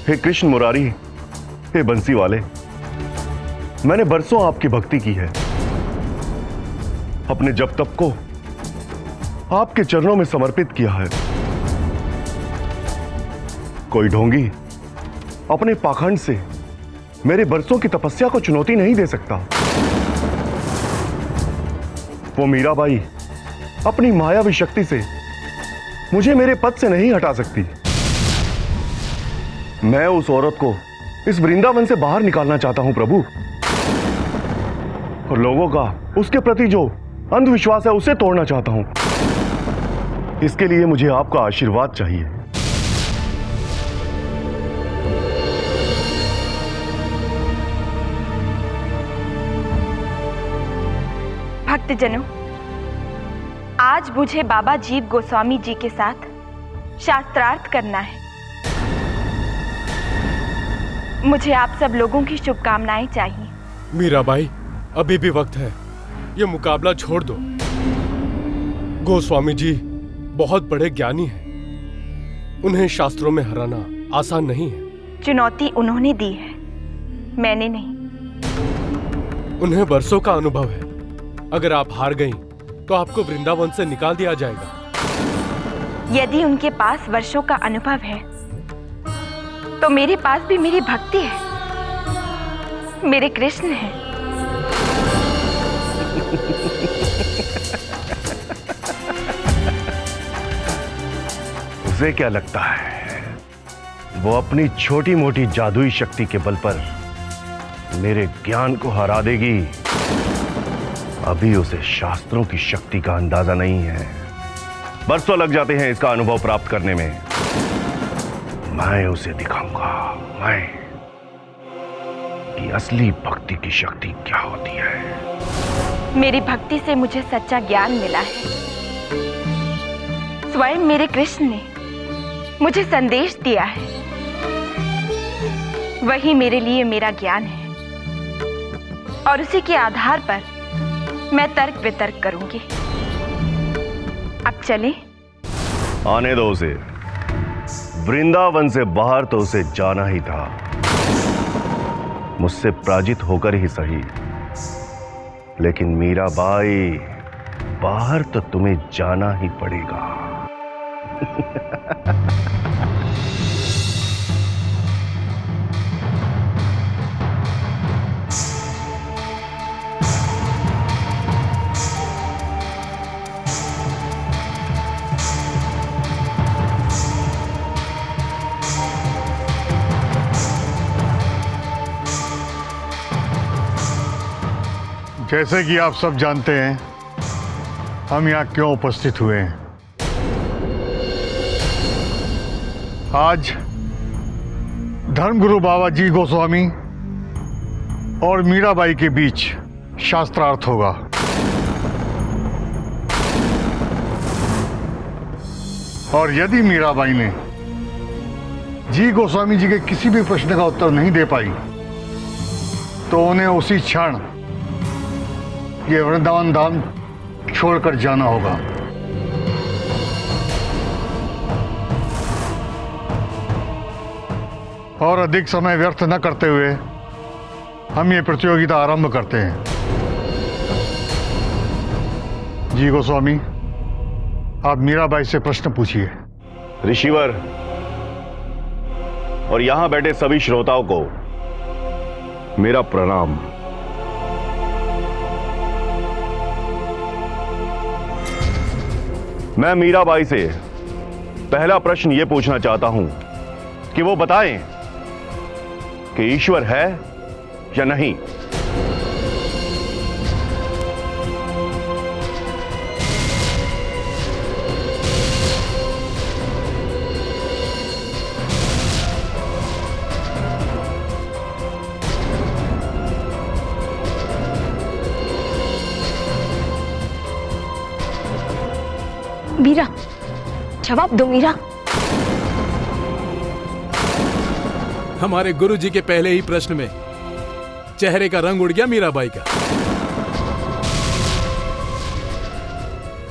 हे कृष्ण मुरारी, हे बंसी वाले, मैंने बरसों आपकी भक्ति की है। अपने जप तप को आपके चरणों में समर्पित किया है। कोई ढोंगी अपने पाखंड से मेरे बरसों की तपस्या को चुनौती नहीं दे सकता। वो मीराबाई अपनी मायावी शक्ति से मुझे मेरे पद से नहीं हटा सकती। मैं उस औरत को इस वृंदावन से बाहर निकालना चाहता हूं प्रभु, और लोगों का उसके प्रति जो अंधविश्वास है उसे तोड़ना चाहता हूं। इसके लिए मुझे आपका आशीर्वाद चाहिए। भक्तजनों, आज मुझे बाबा जीव गोस्वामी जी के साथ शास्त्रार्थ करना है। मुझे आप सब लोगों की शुभकामनाएं चाहिए। मीराबाई, अभी भी वक्त है, ये मुकाबला छोड़ दो। गोस्वामी जी बहुत बड़े ज्ञानी हैं। उन्हें शास्त्रों में हराना आसान नहीं है। चुनौती उन्होंने दी है, मैंने नहीं। उन्हें बरसों का अनुभव है। अगर आप हार गईं, तो आपको वृंदावन से निकाल दिया जाएगा। यदि उनके पास वर्षों का अनुभव है, तो मेरे पास भी मेरी भक्ति है, मेरे कृष्ण हैं। उसे क्या लगता है वो अपनी छोटी मोटी जादुई शक्ति के बल पर मेरे ज्ञान को हरा देगी? अभी उसे शास्त्रों की शक्ति का अंदाजा नहीं है। बरसों लग जाते हैं इसका अनुभव प्राप्त करने में। मैं उसे दिखाऊंगा, मैं, कि असली भक्ति की शक्ति क्या होती है। मेरी भक्ति से मुझे सच्चा ज्ञान मिला है। स्वयं मेरे कृष्ण ने मुझे संदेश दिया है, वही मेरे लिए मेरा ज्ञान है, और उसी के आधार पर मैं तर्क वितर्क करूंगी। अब चले? आने दो उसे। वृंदावन से बाहर तो उसे जाना ही था, मुझसे पराजित होकर ही सही। लेकिन मीराबाई, बाहर तो तुम्हें जाना ही पड़ेगा। जैसे कि आप सब जानते हैं, हम यहाँ क्यों उपस्थित हुए हैं। आज धर्मगुरु बाबा जी गोस्वामी और मीराबाई के बीच शास्त्रार्थ होगा। और यदि मीराबाई ने जी गोस्वामी जी के किसी भी प्रश्न का उत्तर नहीं दे पाई, तो उन्हें उसी क्षण ये वृंदावन धाम छोड़कर जाना होगा। और अधिक समय व्यर्थ न करते हुए हम ये प्रतियोगिता आरंभ करते हैं। जी गोस्वामी, आप मीराबाई से प्रश्न पूछिए। ऋषिवर और यहां बैठे सभी श्रोताओं को मेरा प्रणाम। मैं मीराबाई से पहला प्रश्न यह पूछना चाहता हूं कि वो बताएं कि ईश्वर है या नहीं। मीरा, जवाब दो मीरा। हमारे गुरुजी के पहले ही प्रश्न में चेहरे का रंग उड़ गया मीराबाई का।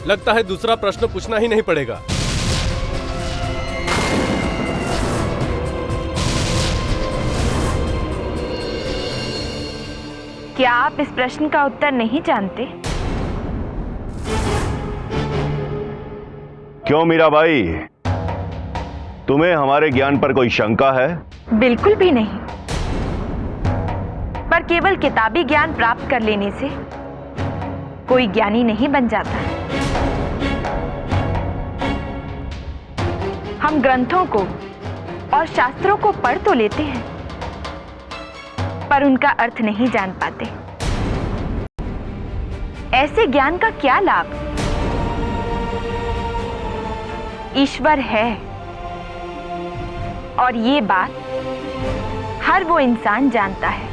लगता है दूसरा प्रश्न पूछना ही नहीं पड़ेगा। क्या आप इस प्रश्न का उत्तर नहीं जानते? क्यों मीराबाई, तुम्हें हमारे ज्ञान पर कोई शंका है? बिल्कुल भी नहीं। पर केवल किताबी ज्ञान प्राप्त कर लेने से कोई ज्ञानी नहीं बन जाता। हम ग्रंथों को और शास्त्रों को पढ़ तो लेते हैं, पर उनका अर्थ नहीं जान पाते। ऐसे ज्ञान का क्या लाभ? ईश्वर है, और ये बात हर वो इंसान जानता है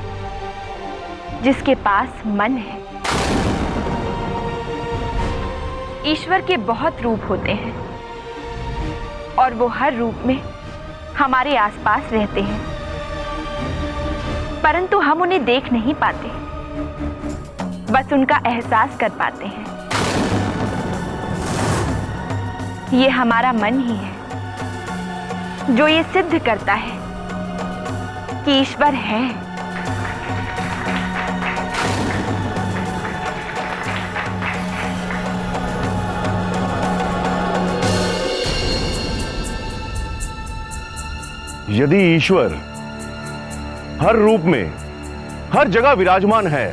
जिसके पास मन है। ईश्वर के बहुत रूप होते हैं और वो हर रूप में हमारे आसपास रहते हैं, परंतु हम उन्हें देख नहीं पाते, बस उनका एहसास कर पाते हैं। ये हमारा मन ही है जो ये सिद्ध करता है कि ईश्वर है। यदि ईश्वर हर रूप में हर जगह विराजमान है,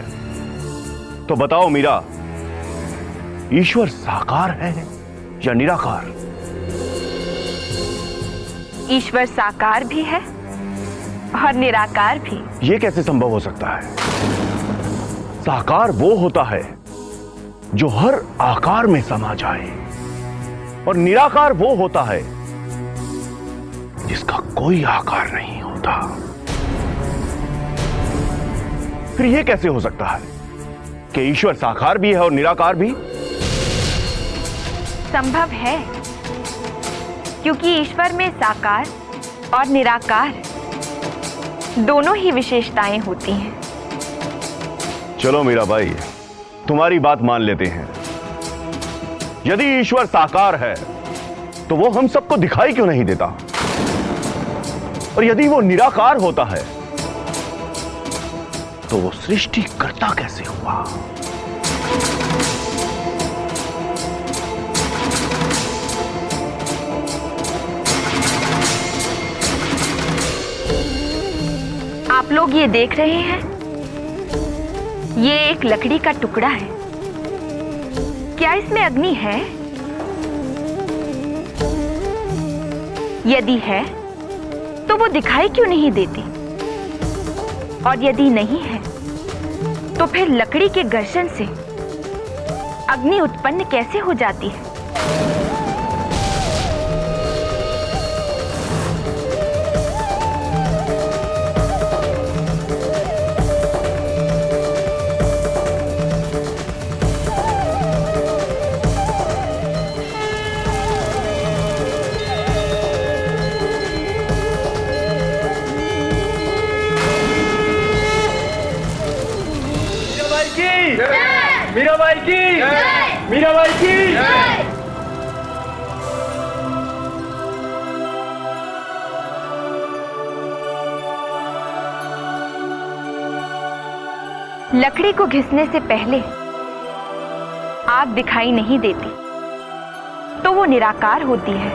तो बताओ मीरा, ईश्वर साकार है या निराकार? ईश्वर साकार भी है और निराकार भी। यह कैसे संभव हो सकता है? साकार वो होता है जो हर आकार में समा जाए, और निराकार वो होता है जिसका कोई आकार नहीं होता। फिर यह कैसे हो सकता है कि ईश्वर साकार भी है और निराकार भी? संभव है, क्योंकि ईश्वर में साकार और निराकार दोनों ही विशेषताएं होती हैं। चलो मीराबाई, तुम्हारी बात मान लेते हैं। यदि ईश्वर साकार है तो वो हम सबको दिखाई क्यों नहीं देता? और यदि वो निराकार होता है तो वो सृष्टिकर्ता कैसे हुआ? आप लोग ये देख रहे हैं, ये एक लकड़ी का टुकड़ा है। क्या इसमें अग्नि है? यदि है तो वो दिखाई क्यों नहीं देती? और यदि नहीं है तो फिर लकड़ी के घर्षण से अग्नि उत्पन्न कैसे हो जाती है? मीराबाई की, मीराबाई की। लकड़ी को घिसने से पहले आग दिखाई नहीं देती तो वो निराकार होती है,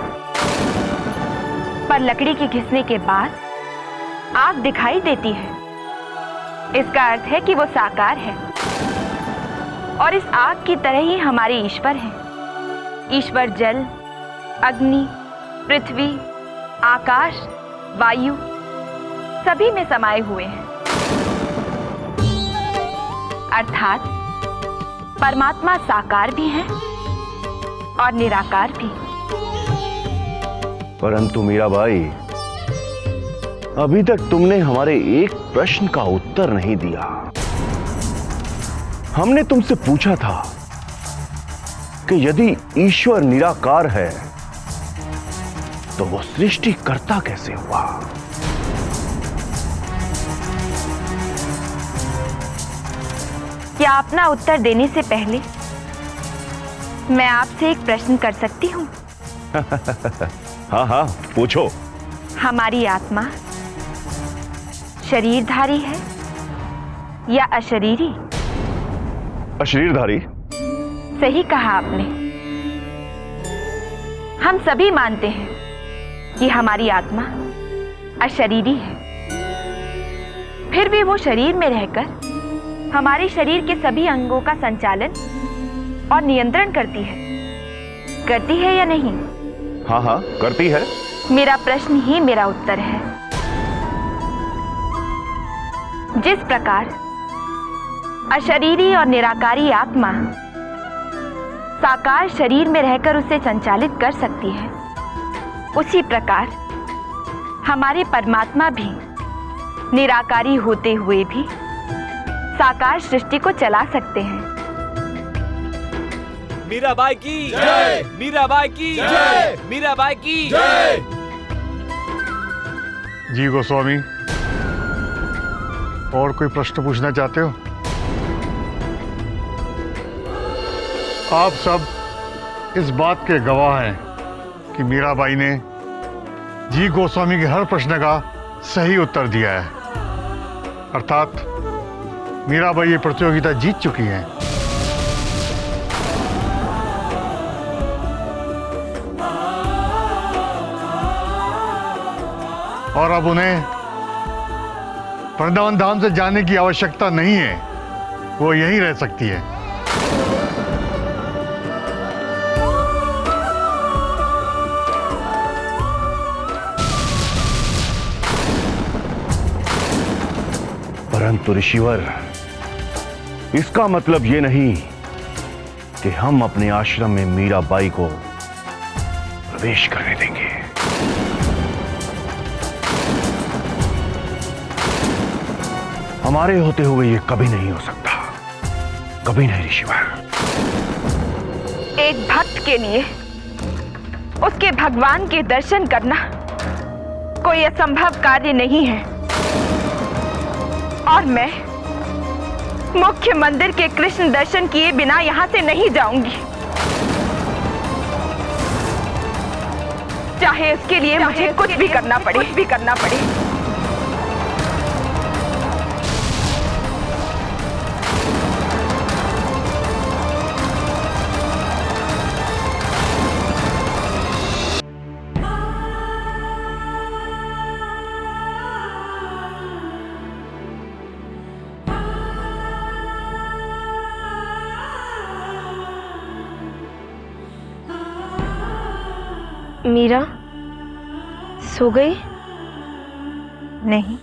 पर लकड़ी के घिसने के बाद आग दिखाई देती है। इसका अर्थ है कि वो साकार है, और इस आग की तरह ही हमारे ईश्वर हैं। ईश्वर जल, अग्नि, पृथ्वी, आकाश, वायु सभी में समाये हुए हैं। अर्थात परमात्मा साकार भी हैं और निराकार भी। परंतु मीराबाई, अभी तक तुमने हमारे एक प्रश्न का उत्तर नहीं दिया। हमने तुमसे पूछा था कि यदि ईश्वर निराकार है तो वो सृष्टिकर्ता कैसे हुआ? क्या अपना उत्तर देने से पहले मैं आपसे एक प्रश्न कर सकती हूँ? हाँ हाँ, पूछो। हमारी आत्मा शरीरधारी है या अशरीरी? अशरीरधारी। सही कहा आपने। हम सभी मानते हैं कि हमारी आत्मा अशरीरी है, फिर भी वो शरीर में रहकर हमारे शरीर के सभी अंगों का संचालन और नियंत्रण करती है या नहीं? हाँ हाँ, करती है। मेरा प्रश्न ही मेरा उत्तर है। जिस प्रकार अशरीरी और निराकारी आत्मा साकार शरीर में रहकर उसे संचालित कर सकती है, उसी प्रकार हमारे परमात्मा भी निराकारी होते हुए भी साकार सृष्टि को चला सकते हैं। मीराबाई की जय! मीराबाई की जय! मीराबाई की जय! जी गोस्वामी, और कोई प्रश्न पूछना चाहते हो? आप सब इस बात के गवाह हैं कि मीराबाई ने जी गोस्वामी के हर प्रश्न का सही उत्तर दिया है, अर्थात मीराबाई ये प्रतियोगिता जीत चुकी हैं। और अब उन्हें वृंदावन धाम से जाने की आवश्यकता नहीं है, वो यहीं रह सकती है। परंतु ऋषिवर, इसका मतलब ये नहीं कि हम अपने आश्रम में मीराबाई को प्रवेश करने देंगे। हमारे होते हुए ये कभी नहीं हो सकता, कभी नहीं ऋषिवर। एक भक्त के लिए उसके भगवान के दर्शन करना कोई असंभव कार्य नहीं है, और मैं मुख्य मंदिर के कृष्ण दर्शन किए बिना यहां से नहीं जाऊंगी, चाहे उसके लिए मुझे कुछ भी करना पड़े। मीरा सो गई? नहीं।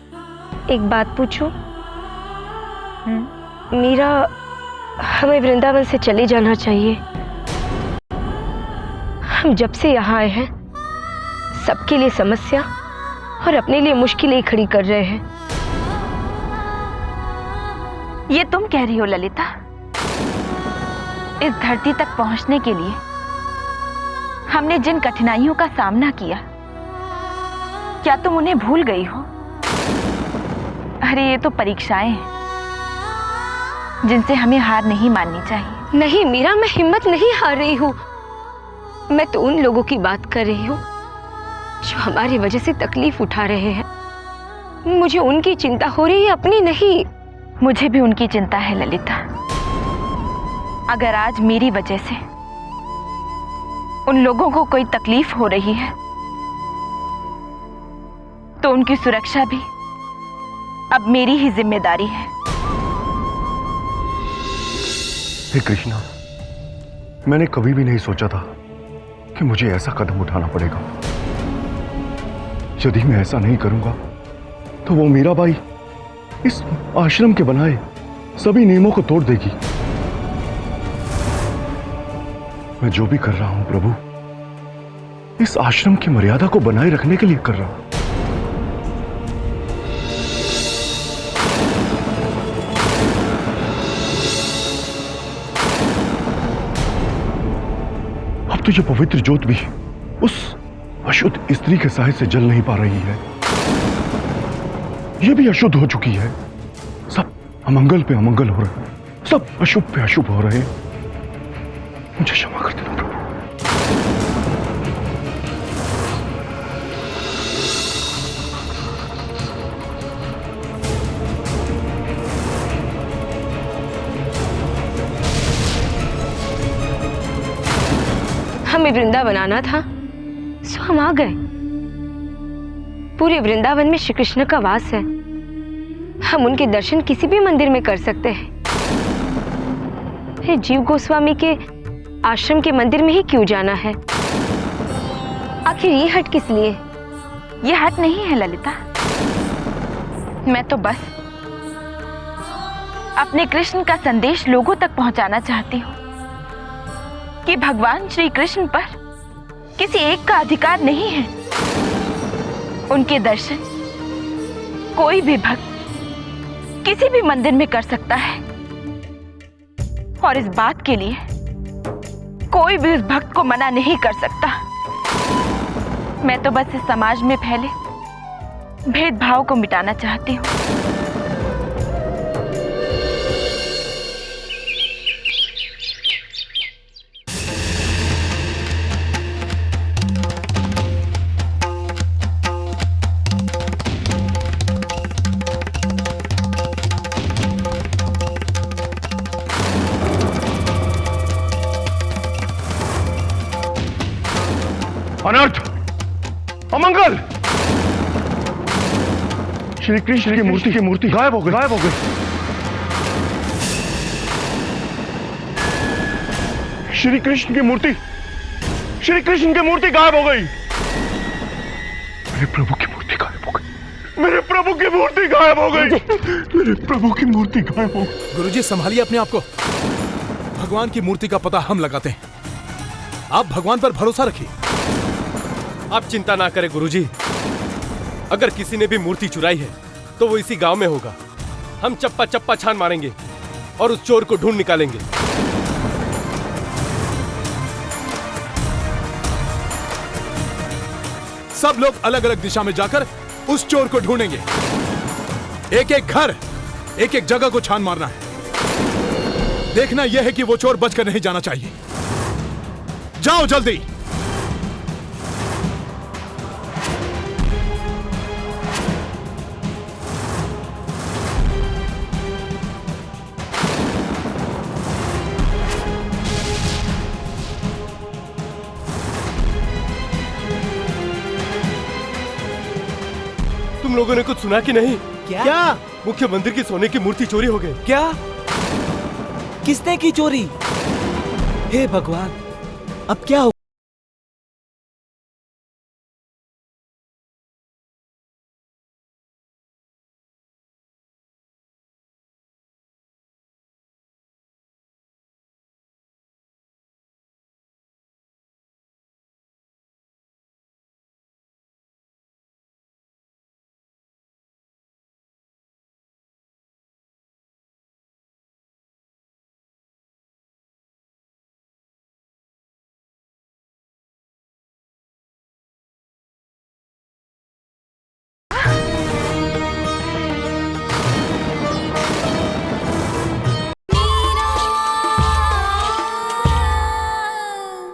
एक बात पूछूं? मीरा, हमें वृंदावन से चले जाना चाहिए। हम जब से यहाँ आए हैं सबके लिए समस्या और अपने लिए मुश्किलें खड़ी कर रहे हैं। ये तुम कह रही हो ललिता? इस धरती तक पहुंचने के लिए हमने जिन कठिनाइयों का सामना किया, क्या तुम उन्हें भूल गई हो? अरे ये तो परीक्षाएं हैं जिनसे हमें हार नहीं माननी चाहिए। नहीं मीरा, मैं हिम्मत नहीं हार रही हूँ। मैं तो उन लोगों की बात कर रही हूँ जो हमारी वजह से तकलीफ उठा रहे हैं। मुझे उनकी चिंता हो रही है, अपनी नहीं। मुझे भी उनकी चिंता है ललिता। अगर आज मेरी वजह से उन लोगों को कोई तकलीफ हो रही है तो उनकी सुरक्षा भी अब मेरी ही जिम्मेदारी है। हे कृष्णा, मैंने कभी भी नहीं सोचा था कि मुझे ऐसा कदम उठाना पड़ेगा। यदि मैं ऐसा नहीं करूंगा तो वो मीराबाई इस आश्रम के बनाए सभी नियमों को तोड़ देगी। मैं जो भी कर रहा हूं प्रभु, इस आश्रम की मर्यादा को बनाए रखने के लिए कर रहा हूं। अब तो ये पवित्र ज्योत भी उस अशुद्ध स्त्री के साय से जल नहीं पा रही है। ये भी अशुद्ध हो चुकी है। सब अमंगल पे अमंगल हो रहे हैं, सब अशुभ पे अशुभ हो रहे हैं। मुझे क्षमा कर देना प्रभु। हमें वृंदावन आना था, सो हम आ गए। पूरे वृंदावन में श्री कृष्ण का वास है, हम उनके दर्शन किसी भी मंदिर में कर सकते हैं। फिर जीव गोस्वामी के आश्रम के मंदिर में ही क्यों जाना है? आखिर ये हट किस लिए? ये हट नहीं है ललिता, मैं तो बस अपने कृष्ण का संदेश लोगों तक पहुंचाना चाहती हूँ कि भगवान श्री कृष्ण पर किसी एक का अधिकार नहीं है। उनके दर्शन कोई भी भक्त किसी भी मंदिर में कर सकता है, और इस बात के लिए कोई भी उस भक्त को मना नहीं कर सकता। मैं तो बस इस समाज में फैले भेदभाव को मिटाना चाहती हूँ। अनर्थ, अमंगल! श्री कृष्ण की मूर्ति गायब हो गई। श्री कृष्ण की मूर्ति गायब हो गई। मेरे प्रभु की मूर्ति गायब हो गई। मेरे प्रभु की मूर्ति गायब हो गई। गुरुजी संभालिए अपने आप को। भगवान की मूर्ति का पता हम लगाते हैं, आप भगवान पर भरोसा रखिए। आप चिंता ना करें गुरुजी, अगर किसी ने भी मूर्ति चुराई है तो वो इसी गांव में होगा। हम चप्पा चप्पा छान मारेंगे और उस चोर को ढूंढ निकालेंगे। सब लोग अलग अलग दिशा में जाकर उस चोर को ढूंढेंगे। एक एक घर, एक एक जगह को छान मारना है। देखना यह है कि वो चोर बचकर नहीं जाना चाहिए। जाओ जल्दी। तुम लोगों ने कुछ सुना कि नहीं? क्या? मुख्य मंदिर की सोने की मूर्ति चोरी हो गई। क्या? किसने की चोरी? हे भगवान, अब क्या हो?